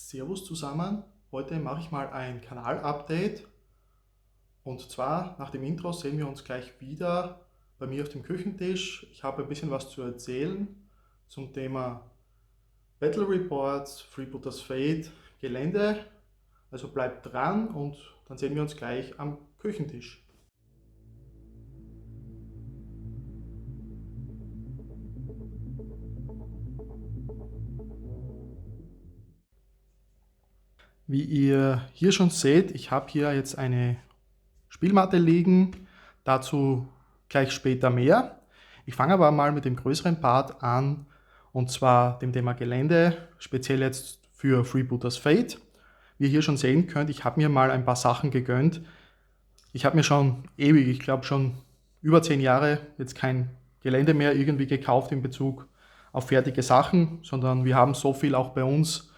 Servus zusammen, heute mache ich mal ein Kanal-Update und zwar nach dem Intro sehen wir uns gleich wieder bei mir auf dem Küchentisch. Ich habe ein bisschen was zu erzählen zum Thema Battle Reports, Freebooters Fate, Gelände, also bleibt dran und dann sehen wir uns gleich am Küchentisch. Wie ihr hier schon seht, ich habe hier jetzt eine Spielmatte liegen, dazu gleich später mehr. Ich fange aber mal mit dem größeren Part an, und zwar dem Thema Gelände, speziell jetzt für Freebooters Fate. Wie ihr hier schon sehen könnt, ich habe mir mal ein paar Sachen gegönnt. Ich habe mir schon ewig, ich glaube schon über 10 Jahre, jetzt kein Gelände mehr irgendwie gekauft in Bezug auf fertige Sachen, sondern wir haben so viel auch bei uns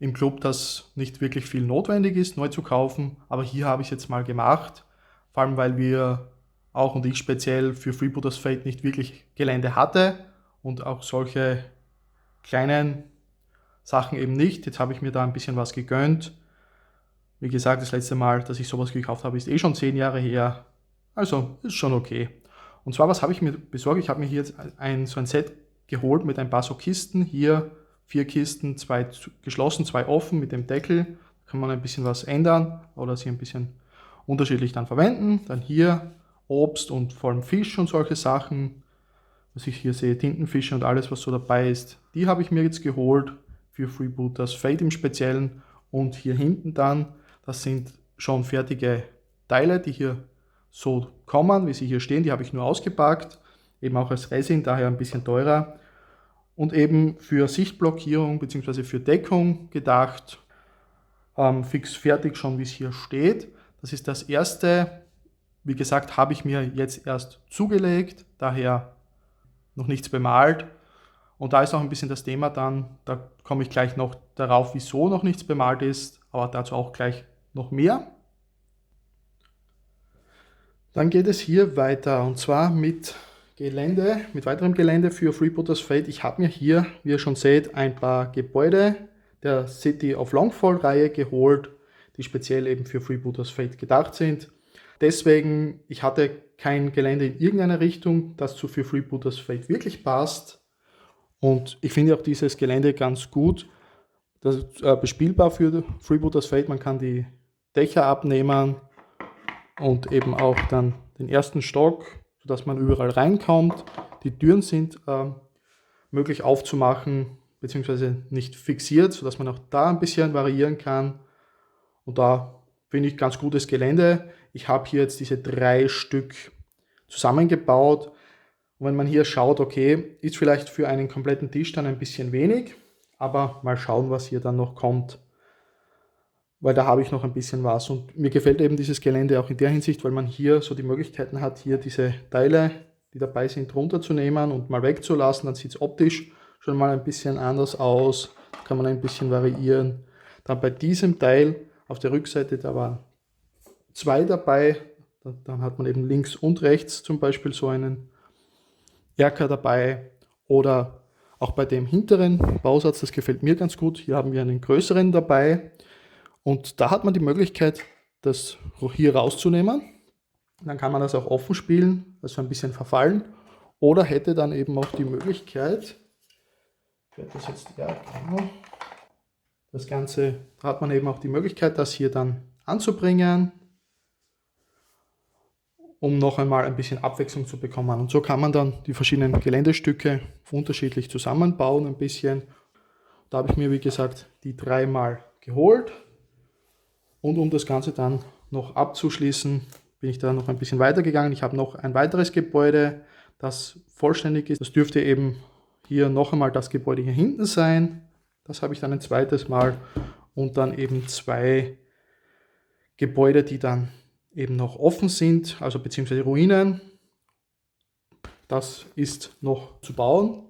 im Club, dass nicht wirklich viel notwendig ist, neu zu kaufen. Aber hier habe ich es jetzt mal gemacht, vor allem weil wir auch und ich speziell für Freebooters Fate nicht wirklich Gelände hatte und auch solche kleinen Sachen eben nicht. Jetzt habe ich mir da ein bisschen was gegönnt. Wie gesagt, das letzte Mal, dass ich sowas gekauft habe, ist eh schon 10 Jahre her. Also ist schon okay. Und zwar, was habe ich mir besorgt? Ich habe mir hier jetzt so ein Set geholt mit ein paar so Kisten. Hier 4 Kisten, 2 geschlossen, 2 offen mit dem Deckel. Da kann man ein bisschen was ändern oder sie ein bisschen unterschiedlich dann verwenden. Dann hier Obst und vor allem Fisch und solche Sachen. Was ich hier sehe, Tintenfische und alles, was so dabei ist. Die habe ich mir jetzt geholt für Freebooters Fate im Speziellen. Und hier hinten dann, das sind schon fertige Teile, die hier so kommen, wie sie hier stehen. Die habe ich nur ausgepackt, eben auch als Resin, daher ein bisschen teurer. Und eben für Sichtblockierung bzw. für Deckung gedacht, fix fertig schon, wie es hier steht. Das ist das erste. Wie gesagt, habe ich mir jetzt erst zugelegt, daher noch nichts bemalt. Und da ist auch ein bisschen das Thema dann, da komme ich gleich noch darauf, wieso noch nichts bemalt ist, aber dazu auch gleich noch mehr. Dann geht es hier weiter und zwar mit Gelände, mit weiterem Gelände für Freebooters Fate. Ich habe mir hier, wie ihr schon seht, ein paar Gebäude der City of Longfall Reihe geholt, die speziell eben für Freebooters Fate gedacht sind. Deswegen, ich hatte kein Gelände in irgendeiner Richtung, das für Freebooters Fate wirklich passt. Und ich finde auch dieses Gelände ganz gut. Das ist bespielbar für Freebooters Fate. Man kann die Dächer abnehmen und eben auch dann den ersten Stock, sodass man überall reinkommt. Die Türen sind möglich aufzumachen, beziehungsweise nicht fixiert, sodass man auch da ein bisschen variieren kann. Und da finde ich ganz gutes Gelände. Ich habe hier jetzt diese 3 Stück zusammengebaut. Und wenn man hier schaut, okay, ist vielleicht für einen kompletten Tisch dann ein bisschen wenig, aber mal schauen, was hier dann noch kommt. Weil da habe ich noch ein bisschen was. Und mir gefällt eben dieses Gelände auch in der Hinsicht, weil man hier so die Möglichkeiten hat, hier diese Teile, die dabei sind, runterzunehmen und mal wegzulassen. Dann sieht es optisch schon mal ein bisschen anders aus. Da kann man ein bisschen variieren. Dann bei diesem Teil auf der Rückseite, da waren 2 dabei. Dann hat man eben links und rechts zum Beispiel so einen Erker dabei. Oder auch bei dem hinteren Bausatz, das gefällt mir ganz gut. Hier haben wir einen größeren dabei. Und da hat man die Möglichkeit, das hier rauszunehmen. Dann kann man das auch offen spielen, also ein bisschen verfallen. Oder hätte dann eben auch die Möglichkeit, ich werde das jetzt, ja, genau, das Ganze, da hat man eben auch die Möglichkeit, das hier dann anzubringen, um noch einmal ein bisschen Abwechslung zu bekommen. Und so kann man dann die verschiedenen Geländestücke unterschiedlich zusammenbauen ein bisschen. Da habe ich mir, wie gesagt, die 3 mal geholt. Und um das Ganze dann noch abzuschließen, bin ich da noch ein bisschen weitergegangen. Ich habe noch ein weiteres Gebäude, das vollständig ist. Das dürfte eben hier noch einmal das Gebäude hier hinten sein. Das habe ich dann ein zweites Mal. Und dann eben 2 Gebäude, die dann eben noch offen sind, also beziehungsweise Ruinen. Das ist noch zu bauen.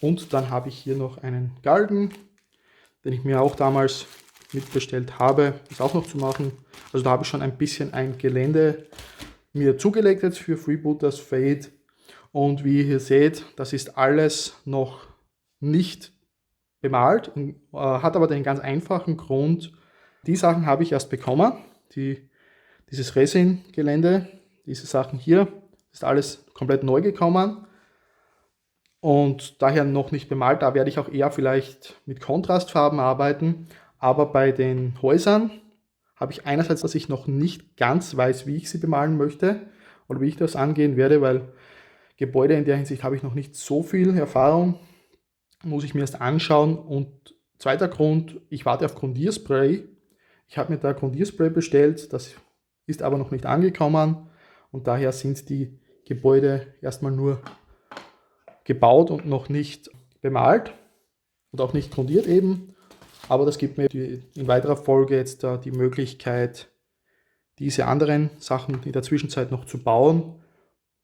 Und dann habe ich hier noch einen Galgen, den ich mir auch damals mitbestellt habe, das auch noch zu machen. Also da habe ich schon ein bisschen ein Gelände mir zugelegt jetzt für Freebooters Fate. Und wie ihr hier seht, das ist alles noch nicht bemalt, hat aber den ganz einfachen Grund, die Sachen habe ich erst bekommen, dieses Resin-Gelände, diese Sachen hier, ist alles komplett neu gekommen und daher noch nicht bemalt. Da werde ich auch eher vielleicht mit Kontrastfarben arbeiten, aber bei den Häusern habe ich einerseits, dass ich noch nicht ganz weiß, wie ich sie bemalen möchte oder wie ich das angehen werde, weil Gebäude in der Hinsicht habe ich noch nicht so viel Erfahrung, muss ich mir erst anschauen. Und zweiter Grund, ich warte auf Grundierspray. Ich habe mir da Grundierspray bestellt, das ist aber noch nicht angekommen und daher sind die Gebäude erstmal nur gebaut und noch nicht bemalt und auch nicht grundiert eben. Aber das gibt mir in weiterer Folge jetzt die Möglichkeit, diese anderen Sachen in der Zwischenzeit noch zu bauen.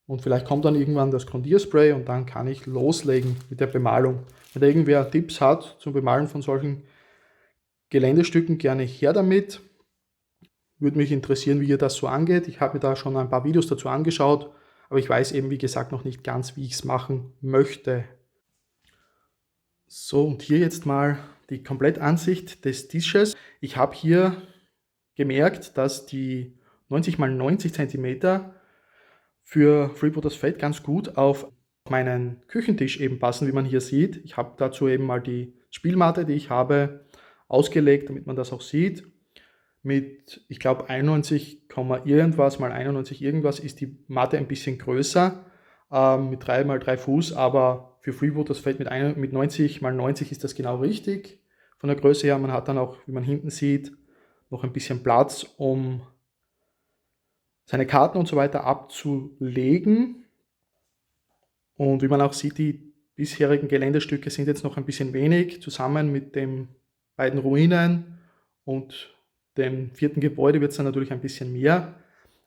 Und vielleicht kommt dann irgendwann das Grundierspray und dann kann ich loslegen mit der Bemalung. Wenn da irgendwer Tipps hat zum Bemalen von solchen Geländestücken, gerne her damit. Würde mich interessieren, wie ihr das so angeht. Ich habe mir da schon ein paar Videos dazu angeschaut, aber ich weiß eben, wie gesagt, noch nicht ganz, wie ich es machen möchte. So, und hier jetzt mal die Komplettansicht des Tisches. Ich habe hier gemerkt, dass die 90 x 90 cm für Freebooters Fate ganz gut auf meinen Küchentisch eben passen, wie man hier sieht. Ich habe dazu eben mal die Spielmatte, die ich habe, ausgelegt, damit man das auch sieht. Mit, ich glaube, 91, irgendwas mal 91 irgendwas ist die Matte ein bisschen größer, mit 3 x 3 Fuß, aber für Freebooters Fate mit 90 x 90 ist das genau richtig. Von der Größe her, man hat dann auch, wie man hinten sieht, noch ein bisschen Platz, um seine Karten und so weiter abzulegen. Und wie man auch sieht, die bisherigen Geländestücke sind jetzt noch ein bisschen wenig, zusammen mit den beiden Ruinen und dem 4. Gebäude wird es dann natürlich ein bisschen mehr.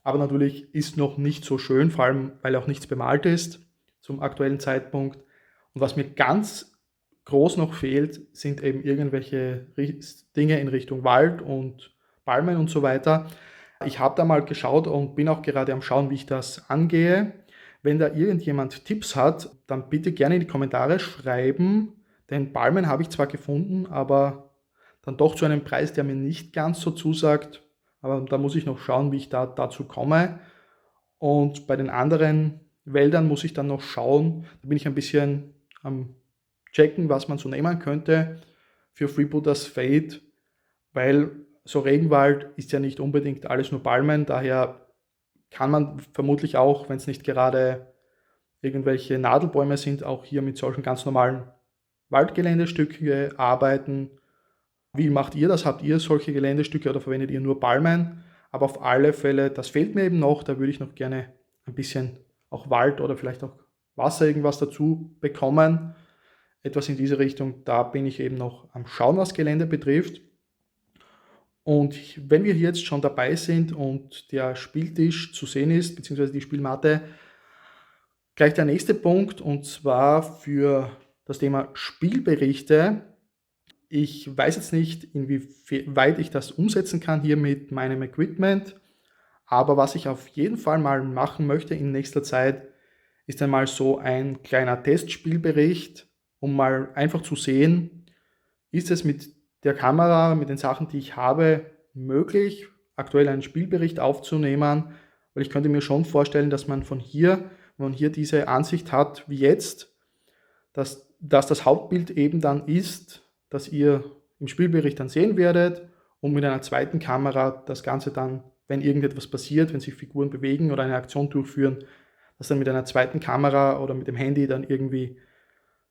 Aber natürlich ist noch nicht so schön, vor allem weil auch nichts bemalt ist zum aktuellen Zeitpunkt. Und was mir ganz groß noch fehlt, sind eben irgendwelche Dinge in Richtung Wald und Palmen und so weiter. Ich habe da mal geschaut und bin auch gerade am Schauen, wie ich das angehe. Wenn da irgendjemand Tipps hat, dann bitte gerne in die Kommentare schreiben, denn Palmen habe ich zwar gefunden, aber dann doch zu einem Preis, der mir nicht ganz so zusagt. Aber da muss ich noch schauen, wie ich dazu komme. Und bei den anderen Wäldern muss ich dann noch schauen. Da bin ich ein bisschen am checken, was man so nehmen könnte für Freebooters Fate, weil so Regenwald ist ja nicht unbedingt alles nur Palmen, daher kann man vermutlich auch, wenn es nicht gerade irgendwelche Nadelbäume sind, auch hier mit solchen ganz normalen Waldgeländestücken arbeiten. Wie macht ihr das? Habt ihr solche Geländestücke oder verwendet ihr nur Palmen? Aber auf alle Fälle, das fehlt mir eben noch, da würde ich noch gerne ein bisschen auch Wald oder vielleicht auch Wasser irgendwas dazu bekommen. Etwas in diese Richtung, da bin ich eben noch am Schauen, was Gelände betrifft. Und wenn wir hier jetzt schon dabei sind und der Spieltisch zu sehen ist, beziehungsweise die Spielmatte, gleich der nächste Punkt, und zwar für das Thema Spielberichte. Ich weiß jetzt nicht, inwieweit ich das umsetzen kann hier mit meinem Equipment, aber was ich auf jeden Fall mal machen möchte in nächster Zeit, ist einmal so ein kleiner Testspielbericht, um mal einfach zu sehen, ist es mit der Kamera, mit den Sachen, die ich habe, möglich, aktuell einen Spielbericht aufzunehmen, weil ich könnte mir schon vorstellen, dass man wenn man hier diese Ansicht hat wie jetzt, dass das Hauptbild eben dann ist, das ihr im Spielbericht dann sehen werdet und mit einer zweiten Kamera das Ganze dann, wenn irgendetwas passiert, wenn sich Figuren bewegen oder eine Aktion durchführen, das dann mit einer zweiten Kamera oder mit dem Handy dann irgendwie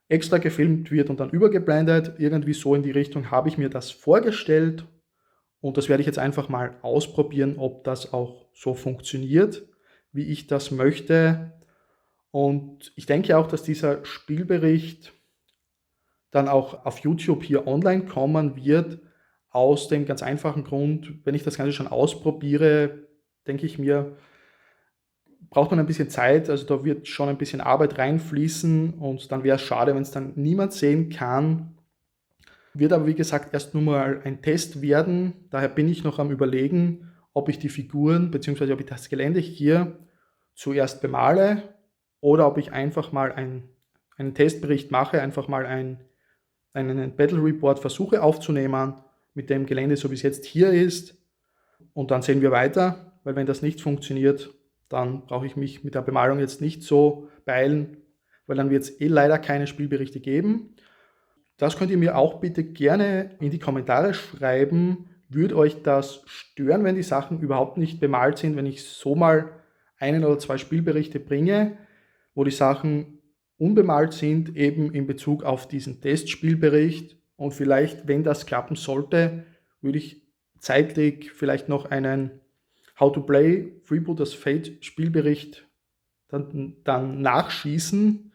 extra gefilmt wird und dann übergeblendet. Irgendwie so in die Richtung habe ich mir das vorgestellt und das werde ich jetzt einfach mal ausprobieren, ob das auch so funktioniert, wie ich das möchte. Und ich denke auch, dass dieser Spielbericht dann auch auf YouTube hier online kommen wird, aus dem ganz einfachen Grund, wenn ich das Ganze schon ausprobiere, denke ich mir, braucht man ein bisschen Zeit, also da wird schon ein bisschen Arbeit reinfließen und dann wäre es schade, wenn es dann niemand sehen kann. Wird aber wie gesagt erst nur mal ein Test werden, daher bin ich noch am Überlegen, ob ich die Figuren bzw. ob ich das Gelände hier zuerst bemale oder ob ich einfach mal einen Testbericht mache, einfach mal einen Battle Report versuche aufzunehmen mit dem Gelände, so wie es jetzt hier ist. Und dann sehen wir weiter, weil wenn das nicht funktioniert, dann brauche ich mich mit der Bemalung jetzt nicht so beeilen, weil dann wird es leider keine Spielberichte geben. Das könnt ihr mir auch bitte gerne in die Kommentare schreiben. Würde euch das stören, wenn die Sachen überhaupt nicht bemalt sind, wenn ich so mal einen oder zwei Spielberichte bringe, wo die Sachen unbemalt sind, eben in Bezug auf diesen Testspielbericht? Und vielleicht, wenn das klappen sollte, würde ich zeitlich vielleicht noch einen How to Play Freebooters Fate Spielbericht dann nachschießen,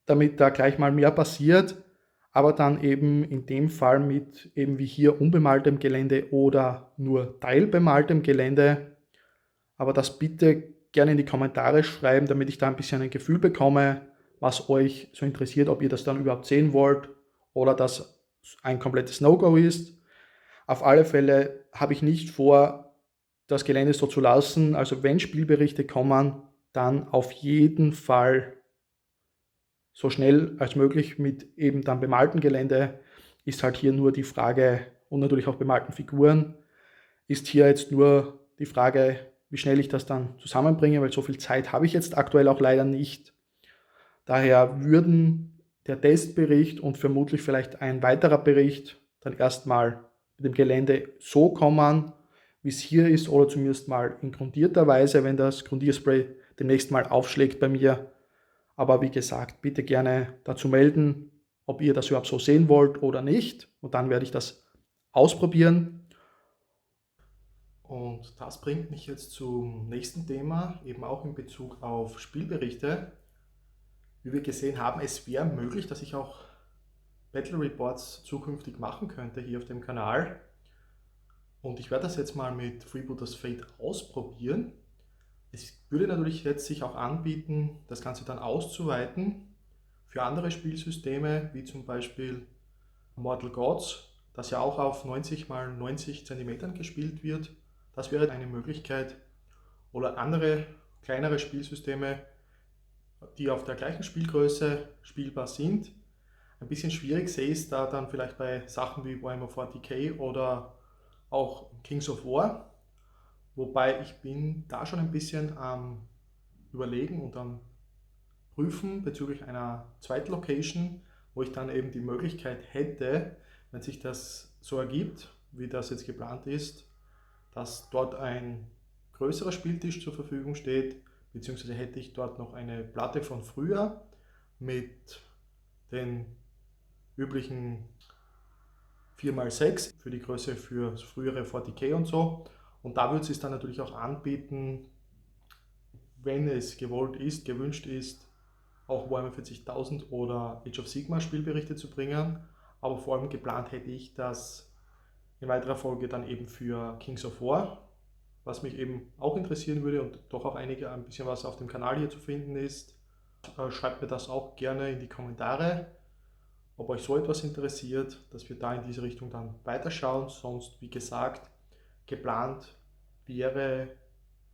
damit da gleich mal mehr passiert, aber dann eben in dem Fall mit eben wie hier unbemaltem Gelände oder nur teilbemaltem Gelände. Aber das bitte gerne in die Kommentare schreiben, damit ich da ein bisschen ein Gefühl bekomme, was euch so interessiert, ob ihr das dann überhaupt sehen wollt oder das ein komplettes No-Go ist. Auf alle Fälle habe ich nicht vor, das Gelände so zu lassen. Also wenn Spielberichte kommen, dann auf jeden Fall so schnell als möglich mit eben dann bemaltem Gelände. Ist halt hier nur die Frage, und natürlich auch bemalten Figuren, ist hier jetzt nur die Frage, wie schnell ich das dann zusammenbringe, weil so viel Zeit habe ich jetzt aktuell auch leider nicht. Daher würden der Testbericht und vermutlich vielleicht ein weiterer Bericht dann erstmal mit dem Gelände so kommen, wie es hier ist, oder zumindest mal in grundierter Weise, wenn das Grundierspray demnächst mal aufschlägt bei mir. Aber wie gesagt, bitte gerne dazu melden, ob ihr das überhaupt so sehen wollt oder nicht. Und dann werde ich das ausprobieren. Und das bringt mich jetzt zum nächsten Thema, eben auch in Bezug auf Spielberichte. Wie wir gesehen haben, es wäre möglich, dass ich auch Battle Reports zukünftig machen könnte hier auf dem Kanal. Und ich werde das jetzt mal mit Freebooters Fate ausprobieren. Es würde natürlich jetzt sich auch anbieten, das Ganze dann auszuweiten für andere Spielsysteme, wie zum Beispiel Mortal Gods, das ja auch auf 90 x 90 cm gespielt wird. Das wäre eine Möglichkeit. Oder andere kleinere Spielsysteme, die auf der gleichen Spielgröße spielbar sind. Ein bisschen schwierig sehe ich es da dann vielleicht bei Sachen wie Warhammer 40k oder auch Kings of War. Wobei ich bin da schon ein bisschen am Überlegen und am Prüfen bezüglich einer zweiten Location, wo ich dann eben die Möglichkeit hätte, wenn sich das so ergibt, wie das jetzt geplant ist, dass dort ein größerer Spieltisch zur Verfügung steht, beziehungsweise hätte ich dort noch eine Platte von früher mit den üblichen 4x6 für die Größe für das frühere 40k und so. Und da würde es sich dann natürlich auch anbieten, wenn es gewollt ist, gewünscht ist, auch Warhammer 40.000 oder Age of Sigmar Spielberichte zu bringen. Aber vor allem geplant hätte ich das in weiterer Folge dann eben für Kings of War, was mich eben auch interessieren würde und doch auch ein bisschen was auf dem Kanal hier zu finden ist. Schreibt mir das auch gerne in die Kommentare, ob euch so etwas interessiert, dass wir da in diese Richtung dann weiterschauen. Sonst, wie gesagt, geplant wäre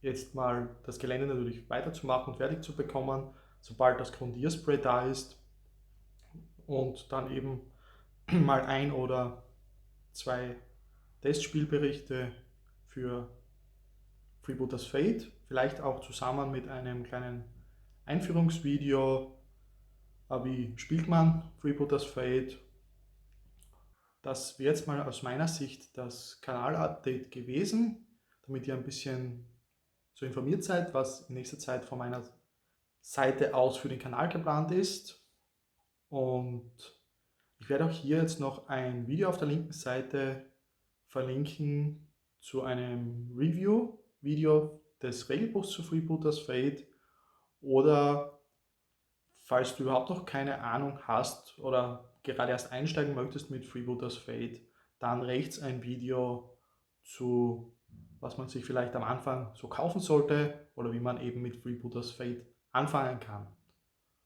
jetzt mal das Gelände natürlich weiterzumachen und fertig zu bekommen, sobald das Grundierspray da ist, und dann eben mal ein oder zwei Testspielberichte für Freebooters Fate, vielleicht auch zusammen mit einem kleinen Einführungsvideo, wie spielt man Freebooters Fate. Das wäre jetzt mal aus meiner Sicht das Kanal-Update gewesen, damit ihr ein bisschen so informiert seid, was in nächster Zeit von meiner Seite aus für den Kanal geplant ist. Und ich werde auch hier jetzt noch ein Video auf der linken Seite verlinken zu einem Review-Video des Regelbuchs zu Freebooters Fate. Oder falls du überhaupt noch keine Ahnung hast oder gerade erst einsteigen möchtest mit Freebooters Fate, dann rechts ein Video zu, was man sich vielleicht am Anfang so kaufen sollte oder wie man eben mit Freebooters Fate anfangen kann.